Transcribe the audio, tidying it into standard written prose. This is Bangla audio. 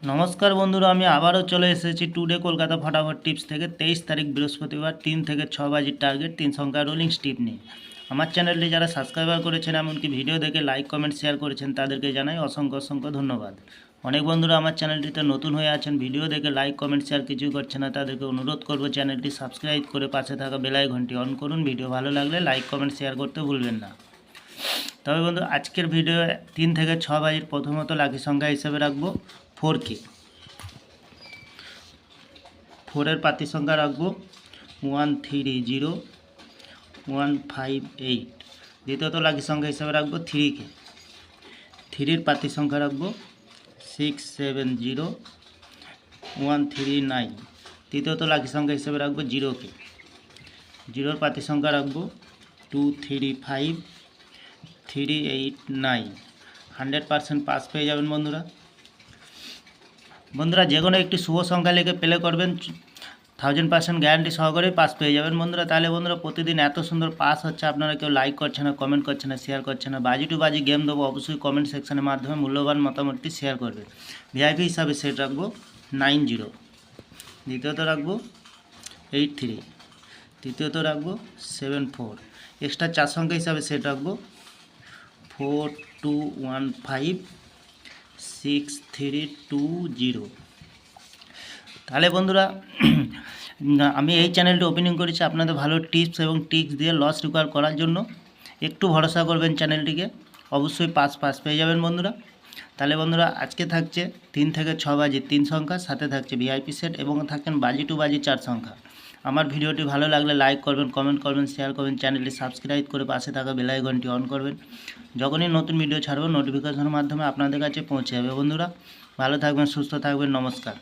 নমস্কার বন্ধুরা, আমি আবারও চলে এসেছি টুডে কলকাতা ফটাফট টিপস থেকে 23 তারিখ বৃহস্পতিবার 3 থেকে 6 বাজির টার্গেট 3 সংখ্যা রোলিং স্টিপ নিয়ে। আমার চ্যানেলটি যারা সাবস্ক্রাইবার করেছেন এমনকি ভিডিও দেখে লাইক কমেন্ট শেয়ার করেছেন তাদেরকে জানাই অসংখ্য অসংখ্য ধন্যবাদ। অনেক বন্ধুরা আমার চ্যানেলটিতে নতুন হয়ে আছেন, ভিডিও দেখে লাইক কমেন্ট শেয়ার কিছুই করছে না, তাদেরকে অনুরোধ করব চ্যানেলটি সাবস্ক্রাইব করে পাশে থাকা বেল আইকনটি অন করুন। ভিডিও ভালো লাগলে লাইক কমেন্ট শেয়ার করতে ভুলবেন না। তবে বন্ধু, আজকের ভিডিও 3 থেকে 6 বাজির প্রথমত লাকি সংখ্যা হিসেবে রাখবো 4K। 4-এর পাতি সংখ্যা রাখবো 130158। দ্বিতীয়ত লাকি সংখ্যা হিসেবে রাখবো 3K। 3-এর পাতি সংখ্যা রাখবো 670139। তৃতীয়ত লাকি সংখ্যা হিসেবে রাখবো 0K। 0-এর পাতি সংখ্যা রাখবো 235389। 100% পাস পেয়ে যাবেন বন্ধুরা। যে কোনো একটি শুভ সংখ্যা লিখে প্লে করবেন, 1000% গ্যারান্টি সহকারে পাস পেয়ে যাবেন বন্ধুরা। তাহলে বন্ধুরা, প্রতিদিন এত সুন্দর পাস হচ্ছে, আপনারা কেউ লাইক করছে না, কমেন্ট করছে না, শেয়ার করছে না। বাজি টু বাজি গেম দেবো, অবশ্যই কমেন্ট সেকশনের মাধ্যমে মূল্যবান মতামতটি শেয়ার করবে। ভিআইপি হিসাবে সেট রাখবো 90। দ্বিতীয়ত রাখবো 83। তৃতীয়ত রাখবো 74। এক্সট্রা 4 সংখ্যা হিসাবে সেট রাখবো 42156320। তাহলে বন্ধুরা, আমি এই চ্যানেলটি ওপেনিং করেছি আপনাদের ভালো টিপস এবং ট্রিক্স দিয়ে লস রিকভার করার জন্য। একটু ভরসা করবেন চ্যানেলটিকে, অবশ্যই পাস পেয়ে যাবেন বন্ধুরা। তাহলে বন্ধুরা, আজকে থাকছে 3 থেকে 6 বাজি 3 সংখ্যা, সাথে থাকছে ভিআইপি সেট এবং থাকেন বাজি টু বাজি 4 সংখ্যা। আমার ভিডিওটি ভালো লাগলে লাইক করবেন, কমেন্ট করবেন, শেয়ার করবেন, চ্যানেলটি সাবস্ক্রাইব করে পাশে থাকা বেল আইকনটি অন করবেন। যখনই নতুন ভিডিও ছাড়বো নোটিফিকেশনের মাধ্যমে আপনাদের কাছে পৌঁছে যাবে বন্ধুরা। ভালো থাকবেন, সুস্থ থাকবেন, নমস্কার।